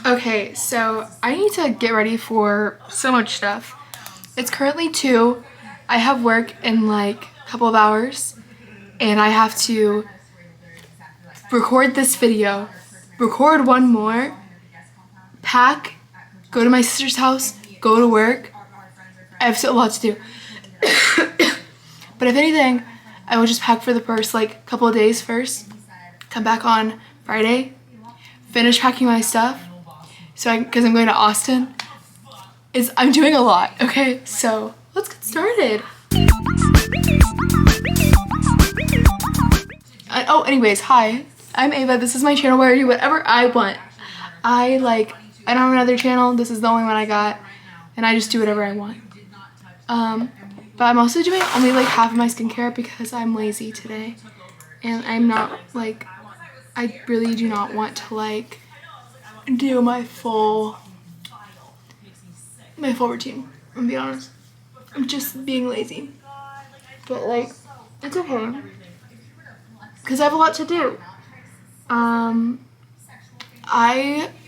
Okay, so I need to get ready for so much stuff. It's currently 2. I have work in like a couple of hours and I have to record this video, record one more, pack, go to my sister's house, go to work. I have so a lot to do. But if anything, I will just pack for the first like couple of days first, come back on Friday, finish packing my stuff, because I'm going to Austin. I'm doing a lot, okay? So let's get started. Anyways, hi, I'm Ava. This is my channel where I do whatever I want. I don't have another channel. This is the only one I got, and I just do whatever I want. But I'm also doing only like half of my skincare because I'm lazy today, and I'm not like, I really do not want to like do my full routine. I'm gonna be honest. I'm just being lazy, but like it's okay because I have a lot to do. I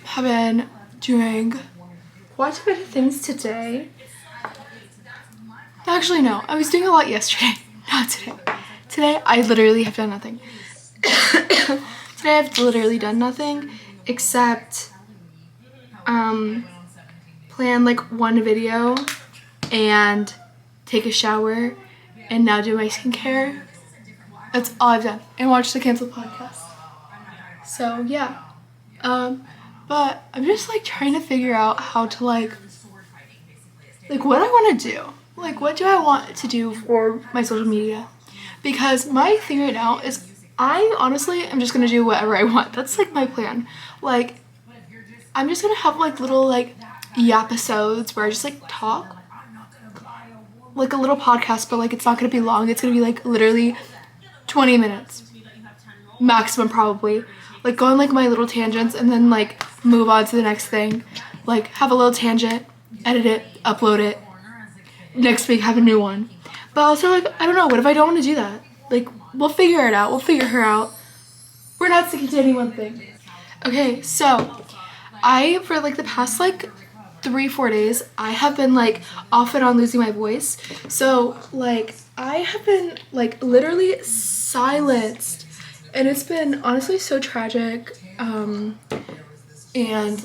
have been doing quite a bit of things today. Actually, no, I was doing a lot yesterday, not today. Today, I literally have done nothing. Today, I've literally done nothing except plan like one video and take a shower and now do my skincare. That's all I've done. And watch the canceled podcast. So, yeah. But I'm just like trying to figure out how to like what I want to do. Like, what do I want to do for my social media? Because my thing right now is I honestly am just going to do whatever I want. That's, like, my plan. Like, I'm just going to have, like, little, like, episodes where I just, like, talk. Like, a little podcast, but, like, it's not going to be long. It's going to be, like, literally 20 minutes. Maximum, probably. Like, go on, like, my little tangents and then, like, move on to the next thing. Like, have a little tangent, edit it, upload it. Next week have a new one. But also, like, I don't know, what if I don't want to do that? Like, we'll figure it out. We'll figure her out. We're not sticking to any one thing. Okay, so for like the past like 3-4 days, I have been like off and on losing my voice. So like I have been like literally silenced, and it's been honestly so tragic. And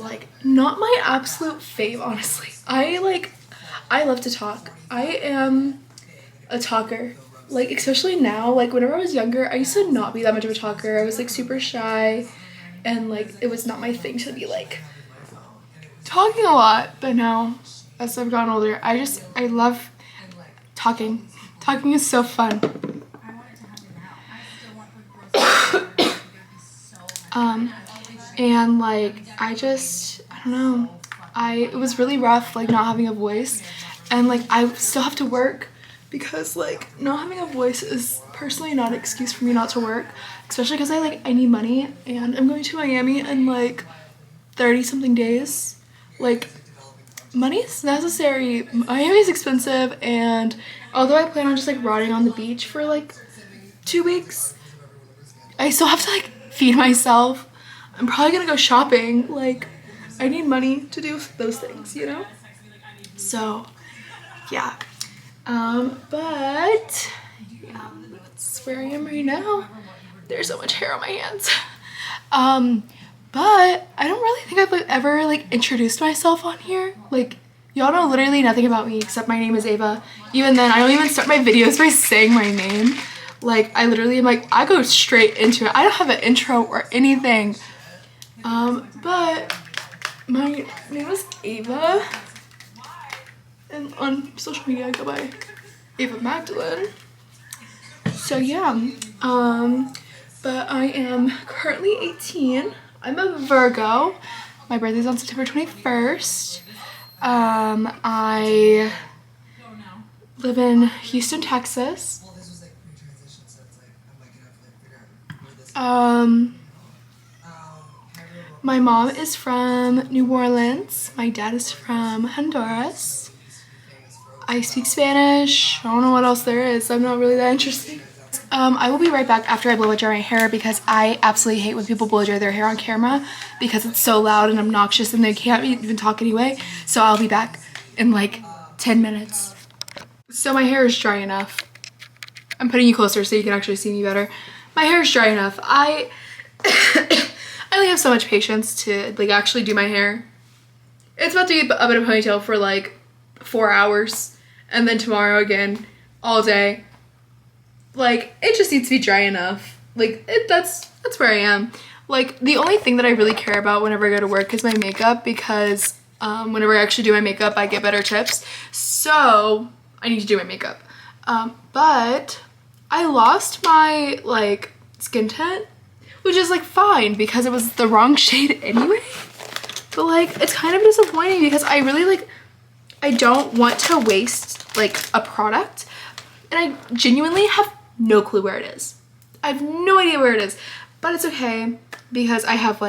like not my absolute fave, honestly. I love to talk. I am a talker. Like, especially now, like, whenever I was younger, I used to not be that much of a talker. I was, like, super shy, and, like, it was not my thing to be, like, talking a lot. But now, as I've gotten older, I love talking. Talking is so fun. And, like, I don't know. It was really rough, like, not having a voice. And, like, I still have to work because, like, not having a voice is personally not an excuse for me not to work. Especially because I need money. And I'm going to Miami in, like, 30-something days. Like, money is necessary. Miami is expensive. And although I plan on just, like, rotting on the beach for, like, 2 weeks, I still have to, like, feed myself. I'm probably going to go shopping. Like, I need money to do those things, you know? So, yeah. But, yeah, that's where I am right now. There's so much hair on my hands. But I don't really think I've ever, like, introduced myself on here. Like, y'all know literally nothing about me except my name is Ava. Even then, I don't even start my videos by saying my name. Like, I literally am like, I go straight into it. I don't have an intro or anything. But my name is Ava, and on social media I go by Ava Magdalene. So yeah, but I am currently 18. I'm a Virgo. My birthday's on September 21st. I live in Houston, Texas. My mom is from New Orleans. My dad is from Honduras. I speak Spanish. I don't know what else there is. I'm not really that interested. I will be right back after I blow dry my hair because I absolutely hate when people blow dry their hair on camera because it's so loud and obnoxious and they can't even talk anyway. So I'll be back in like 10 minutes. So my hair is dry enough. I'm putting you closer so you can actually see me better. My hair is dry enough. I only have so much patience to like actually do my hair. It's about to get up in a ponytail for like 4 hours and then tomorrow again all day. Like it just needs to be dry enough. Like that's where I am. Like the only thing that I really care about whenever I go to work is my makeup because whenever I actually do my makeup I get better tips. So I need to do my makeup. But I lost my like skin tint, which is like fine because it was the wrong shade anyway. But like it's kind of disappointing because I really like I don't want to waste like a product and I genuinely have no clue where it is. I have no idea where it is, but it's okay because I have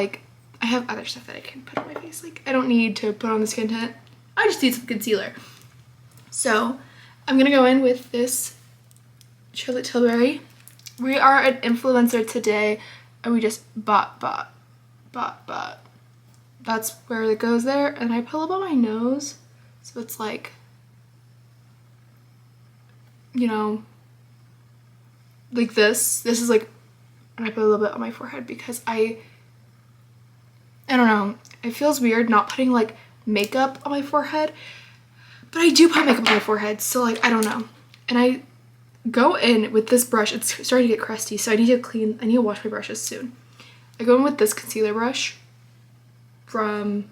other stuff that I can put on my face. Like I don't need to put on the skin tint. I just need some concealer. So I'm gonna go in with this Charlotte Tilbury. We are an influencer today and we just bought. That's where it goes there. And I put a little bit on my nose. So it's like, you know, like this. This is like, and I put a little bit on my forehead because I don't know. It feels weird not putting like makeup on my forehead. But I do put makeup on my forehead. So like, I don't know. And I go in with this brush. It's starting to get crusty. So I need to wash my brushes soon. I go in with this concealer brush from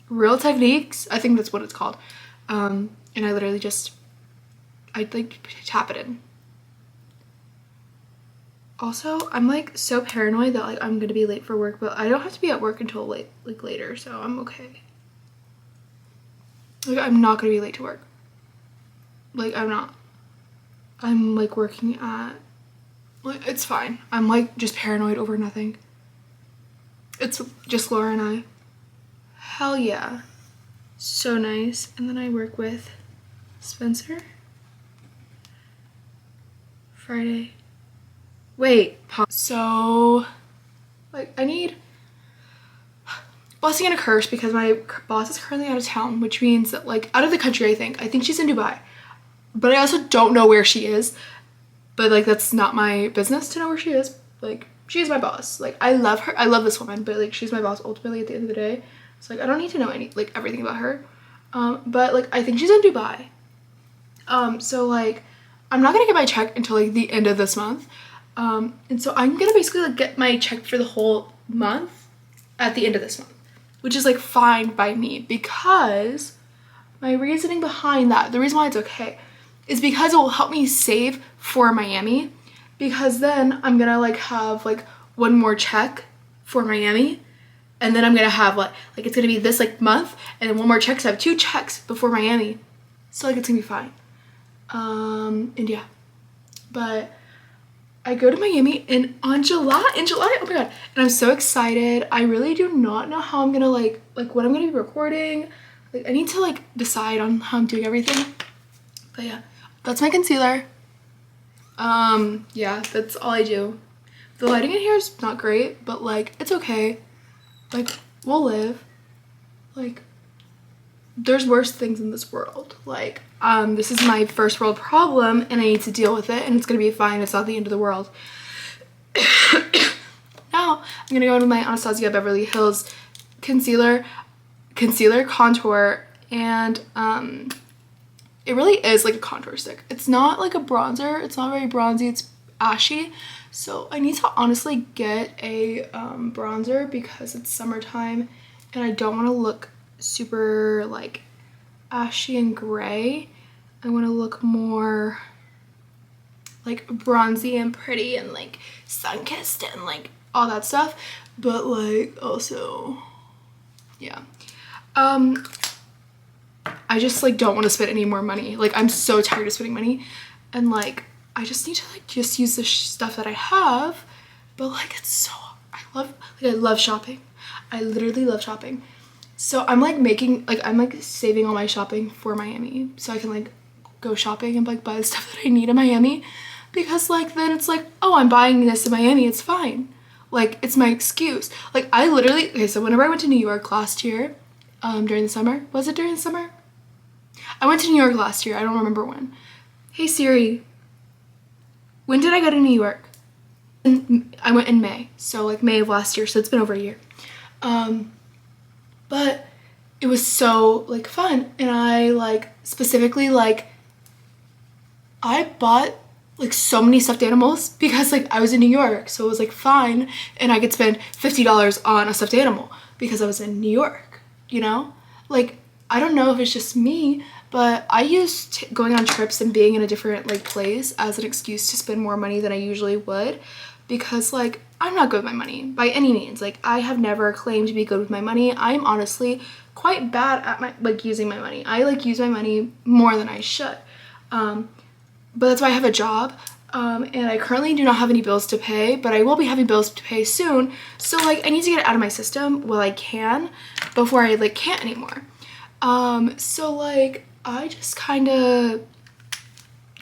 Real Techniques. I think that's what it's called. And I literally just, I like tap it in. Also, I'm like so paranoid that like I'm gonna be late for work, but I don't have to be at work until later, so I'm okay. Like I'm not gonna be late to work. Like I'm not. I'm like working at, like it's fine. I'm like just paranoid over nothing. It's just Laura and I. Hell yeah. So nice. And then I work with Spencer. Friday. Wait, pause. So, like, I need blessing and a curse because my boss is currently out of town, which means that, like, out of the country, I think. I think she's in Dubai. But I also don't know where she is. But, like, that's not my business to know where she is. Like, she is my boss. Like, I love her. I love this woman, but, like, she's my boss ultimately at the end of the day. So, like, I don't need to know everything about her. But, like, I think she's in Dubai. So, like, I'm not gonna get my check until, like, the end of this month. And so I'm gonna basically like get my check for the whole month at the end of this month, which is like fine by me because my reasoning behind that, the reason why it's okay, is because it will help me save for Miami, because then I'm gonna like have like one more check for Miami, and then I'm gonna have like it's gonna be this like month and then one more check, so I have 2 checks before Miami, so like it's gonna be fine. And yeah, but I go to Miami in July, oh my god, and I'm so excited. I really do not know how I'm gonna like what I'm gonna be recording. Like I need to like decide on how I'm doing everything. But yeah, that's my concealer. Yeah, that's all I do. The lighting in here is not great, but like it's okay. Like we'll live. Like there's worse things in this world. Like this is my first world problem and I need to deal with it and it's gonna be fine. It's not the end of the world. Now I'm gonna go in with my Anastasia Beverly Hills concealer, contour, and it really is like a contour stick. It's not like a bronzer. It's not very bronzy. It's ashy. So I need to honestly get a bronzer because it's summertime and I don't want to look super like ashy and gray. I want to look more like bronzy and pretty and like sun-kissed and like all that stuff, but like also yeah, I just like don't want to spend any more money. Like I'm so tired of spending money and like I just need to like just use the stuff that I have, but like it's so I love shopping. I literally love shopping. So I'm like making, like I'm like saving all my shopping for Miami so I can like go shopping and like buy the stuff that I need in Miami, because like then it's like, oh, I'm buying this in Miami, it's fine. Like it's my excuse. Like I literally, okay, so whenever I went to New York last year, during the summer, was it during the summer? I went to New York last year, I don't remember when. Hey Siri, when did I go to New York? I went in May, so like May of last year, so it's been over a year. But it was so like fun, and I like specifically like I bought like so many stuffed animals because like I was in New York, so it was like fine, and I could spend $50 on a stuffed animal because I was in New York, you know? Like I don't know if it's just me, but I used going on trips and being in a different like place as an excuse to spend more money than I usually would, because like I'm not good with my money by any means. Like I have never claimed to be good with my money. I'm honestly quite bad at my like using my money. I like use my money more than I should. But that's why I have a job. And I currently do not have any bills to pay, but I will be having bills to pay soon. So like I need to get it out of my system while I can before I like can't anymore. So like I just kind of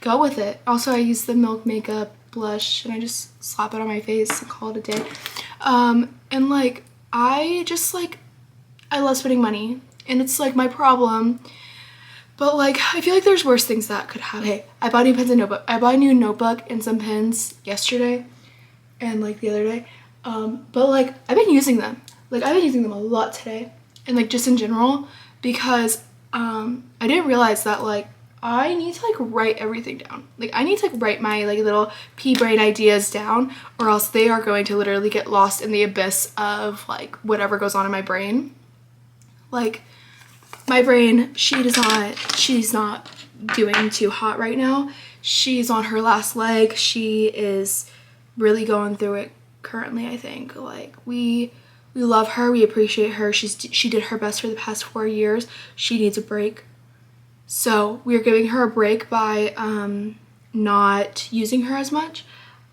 go with it. Also, I use the Milk Makeup blush and I just slap it on my face and call it a day. And like I just like I love spending money, and it's like my problem. But like I feel like there's worse things that could happen. Hey, I bought new pens and notebook. I bought a new notebook and some pens yesterday and like the other day. But like I've been using them. Like I've been using them a lot today, and like just in general, because I didn't realize that like I need to like write everything down. Like I need to like write my like little pea brain ideas down, or else they are going to literally get lost in the abyss of like whatever goes on in my brain. Like my brain, she's not doing too hot right now. She's on her last leg. She is really going through it currently, I think. Like we love her, we appreciate her. She did her best for the past 4 years. She needs a break. So we're giving her a break by not using her as much.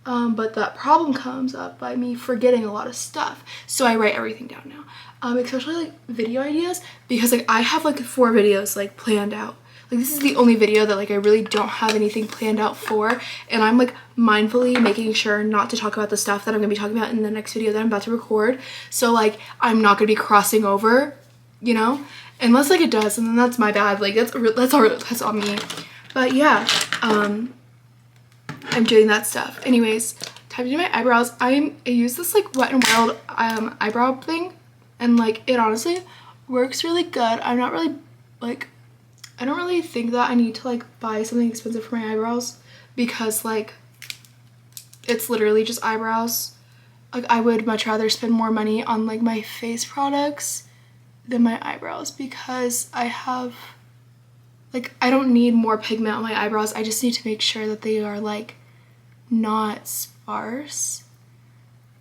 But that problem comes up by me forgetting a lot of stuff. So I write everything down now. Especially like video ideas, because like I have like 4 videos like planned out. Like this is the only video that like I really don't have anything planned out for, and I'm like mindfully making sure not to talk about the stuff that I'm gonna be talking about in the next video that I'm about to record. So like I'm not gonna be crossing over, you know, unless like it does, and then that's my bad. Like that's on me. But yeah, I'm doing that stuff. Anyways, time to do my eyebrows. I use this like Wet n Wild eyebrow thing, and like it honestly works really good. I'm not really like, I don't really think that I need to like buy something expensive for my eyebrows, because like it's literally just eyebrows. Like I would much rather spend more money on like my face products than my eyebrows, because I have like, I don't need more pigment on my eyebrows. I just need to make sure that they are like not sparse.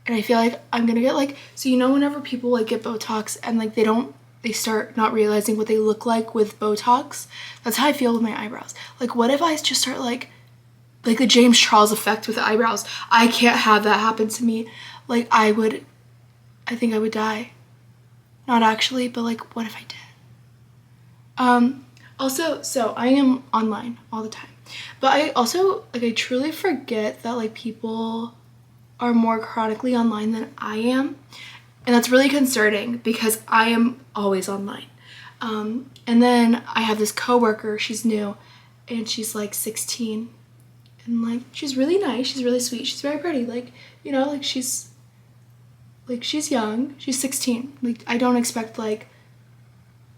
And I feel like I'm gonna get like, so you know whenever people like get Botox and like they start not realizing what they look like with Botox? That's how I feel with my eyebrows. Like what if I just start like the James Charles effect with the eyebrows? I can't have that happen to me. Like I think I would die. Not actually, but like what if I did? Also, so I am online all the time, but I also like, I truly forget that like people are more chronically online than I am, and that's really concerning because I am always online. And then I have this coworker, she's new, and she's like 16, and like she's really nice, she's really sweet, she's very pretty, like, you know, like she's young, she's 16. Like I don't expect like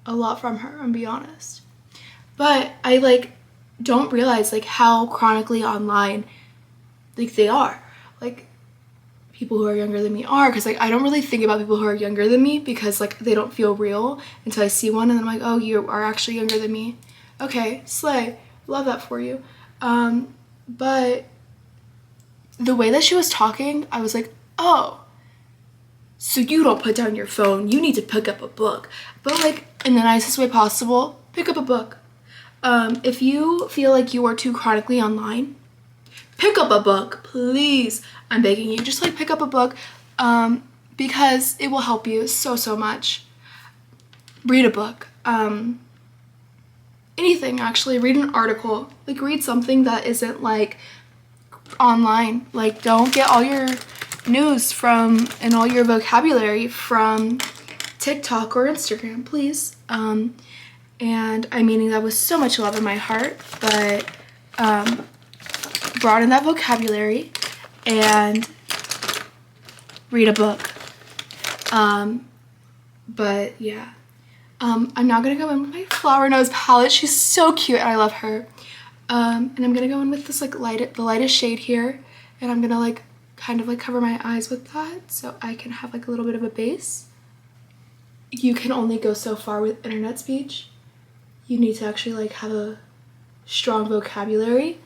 a lot from her, I'm be honest. But I like don't realize like how chronically online like they are. Like people who are younger than me are, because like I don't really think about people who are younger than me because like they don't feel real until I see one, and then I'm like, oh, you are actually younger than me. Okay, slay, love that for you. But the way that she was talking, I was like, oh, so you don't put down your phone, you need to pick up a book. But like in the nicest way possible, pick up a book. If you feel like you are too chronically online, pick up a book, please. I'm begging you, just like pick up a book, because it will help you so much. read a book. Anything, actually. Read an article. Like, read something that isn't, like, online. Like, don't get all your news from and all your vocabulary from TikTok or Instagram, please. And I'm meaning that with so much love in my heart, but broaden that vocabulary and read a book. But yeah. I'm now gonna go in with my Flower Nose palette. She's so cute and I love her. And I'm gonna go in with this like the lightest shade here, and I'm gonna like kind of like cover my eyes with that so I can have like a little bit of a base. You can only go so far with internet speech. You need to actually like have a strong vocabulary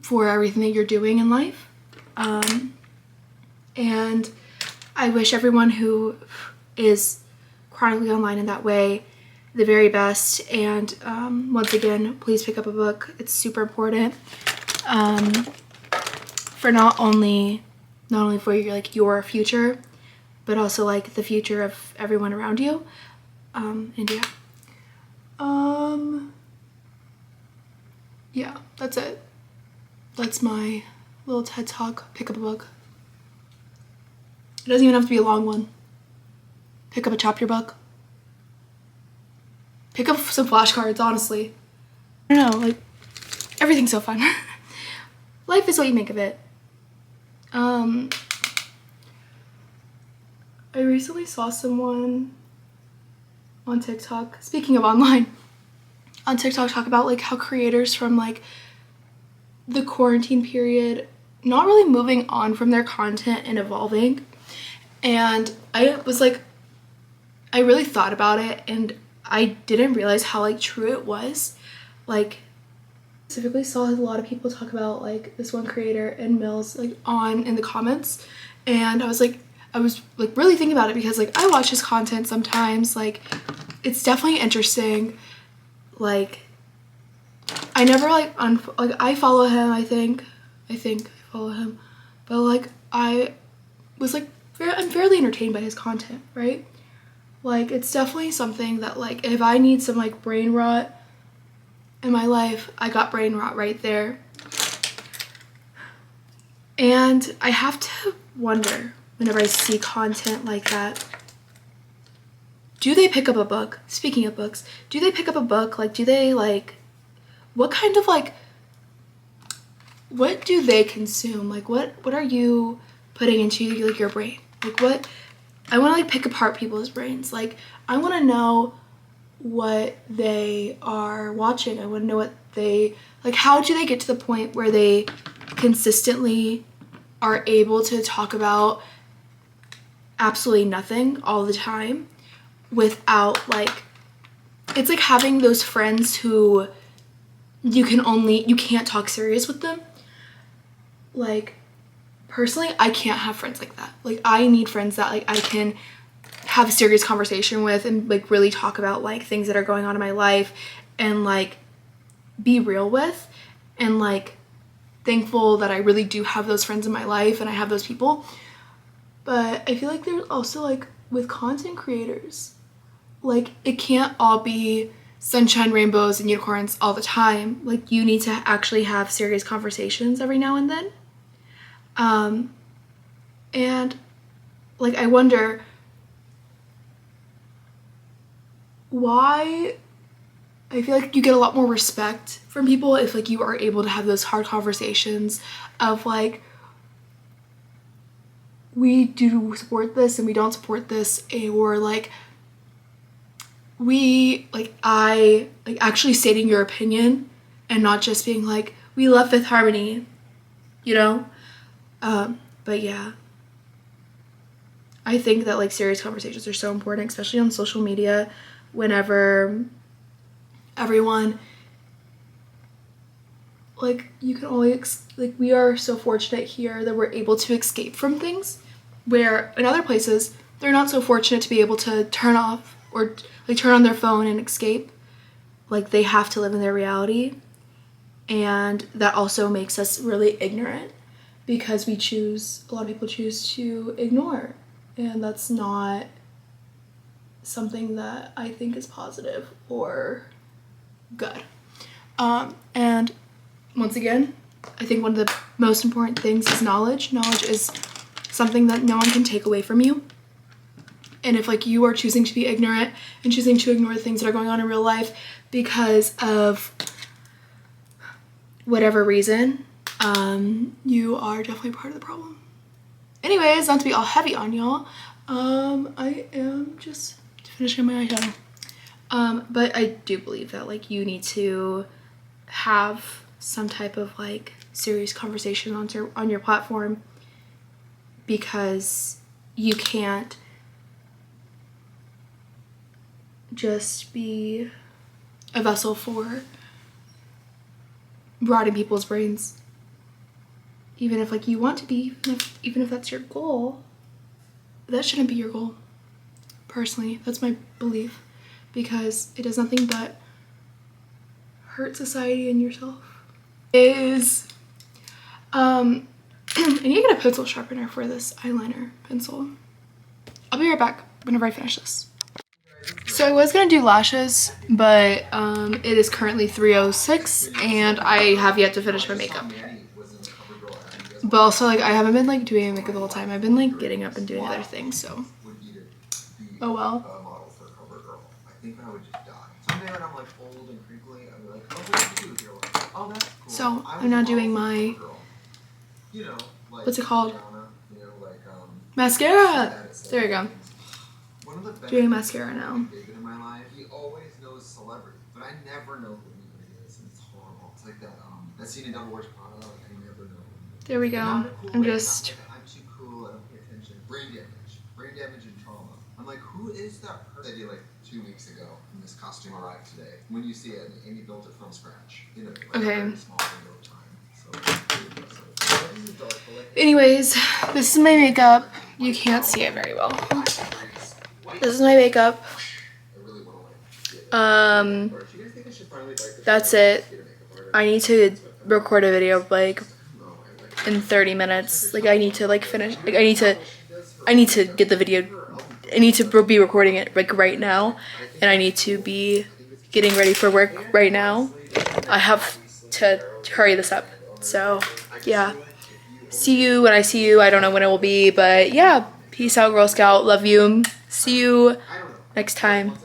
for everything that you're doing in life. And I wish everyone who is chronically online in that way the very best. And once again, please pick up a book. It's super important for not only for your future, but also like the future of everyone around you. And yeah, that's it. That's my little TED Talk. Pick up a book. It doesn't even have to be a long one. Pick up a chapter book. Pick up some flashcards, honestly. I don't know, like, everything's so fun. Life is what you make of it. I recently saw someone on TikTok, speaking of online, on TikTok talk about like how creators from like the quarantine period not really moving on from their content and evolving. And I was like, I really thought about it and I didn't realize how like true it was. Like, specifically saw a lot of people talk about like this one creator and Mills like in the comments, and I was like really thinking about it because like I watch his content sometimes. Like, it's definitely interesting. Like, I never like I follow him. I think I follow him, but like I was like I'm fairly entertained by his content, right? Like, it's definitely something that like if I need some like brain rot in my life, I got brain rot right there. And I have to wonder whenever I see content like that, do they pick up a book? Speaking of books, do they pick up a book? Like, do they like, what kind of like, what do they consume? Like, what are you putting into like your brain? Like, what, I want to like pick apart people's brains. Like, I want to know what they are watching. I want to know what they, like, how do they get to the point where they consistently are able to talk about absolutely nothing all the time without like, it's like having those friends who you can't talk serious with them. Like, personally, I can't have friends like that. Like, I need friends that like I can have a serious conversation with and like really talk about like things that are going on in my life and like be real with, and like thankful that I really do have those friends in my life and I have those people. But I feel like there's also like with content creators, like it can't all be sunshine, rainbows, and unicorns all the time. Like, you need to actually have serious conversations every now and then. And like I wonder why I feel like you get a lot more respect from people if like you are able to have those hard conversations of like, we do support this and we don't support this, or like I like actually stating your opinion and not just being like, we love Fifth Harmony, you know? But yeah, I think that like serious conversations are so important, especially on social media, whenever everyone, like, you can only like, we are so fortunate here that we're able to escape from things where in other places they're not so fortunate to be able to turn off or like turn on their phone and escape. Like, they have to live in their reality, and that also makes us really ignorant because a lot of people choose to ignore, and that's not something that I think is positive or good. And once again, I think one of the most important things is knowledge. Knowledge is something that no one can take away from you. And if like you are choosing to be ignorant and choosing to ignore the things that are going on in real life because of whatever reason, you are definitely part of the problem. Anyways, not to be all heavy on y'all, I am just finishing my eyeshadow. But I do believe that like you need to have some type of like serious conversation on your platform, because you can't just be a vessel for rotting people's brains. Even if like you want to be, even if that's your goal, that shouldn't be your goal. Personally, that's my belief, because it does nothing but hurt society and yourself. I need to get a pencil sharpener for this eyeliner pencil. I'll be right back whenever I finish this. So I was gonna do lashes, but it is currently 3:06 and I have yet to finish my makeup. But also like I haven't been like doing makeup the whole time. I've been like getting up and doing other things, so oh well. So I'm now doing my, what's it called? Mascara! There we go. Doing mascara now. He always knows celebrity, but I never know who anybody is, and it's horrible. It's like that scene in Double Wears Prada, like I never know. There we go. I'm just. I'm too cool. I don't pay attention. Brain damage and trauma. I'm like, who is that person? I did like 2 weeks ago, and this costume arrived today. When you see it, Amy built it from scratch. You know, like okay. A very small window of time. So. Anyways, this is my makeup. You can't see it very well. This is my makeup. That's it. I need to record a video like in 30 minutes. Like I need to like finish. Like I need to get the video. I need to be recording it like right now, and I need to be getting ready for work right now. I have to hurry this up. So yeah. See you when I see you. I don't know when it will be, but yeah. Peace out, Girl Scout. Love you. See you next time.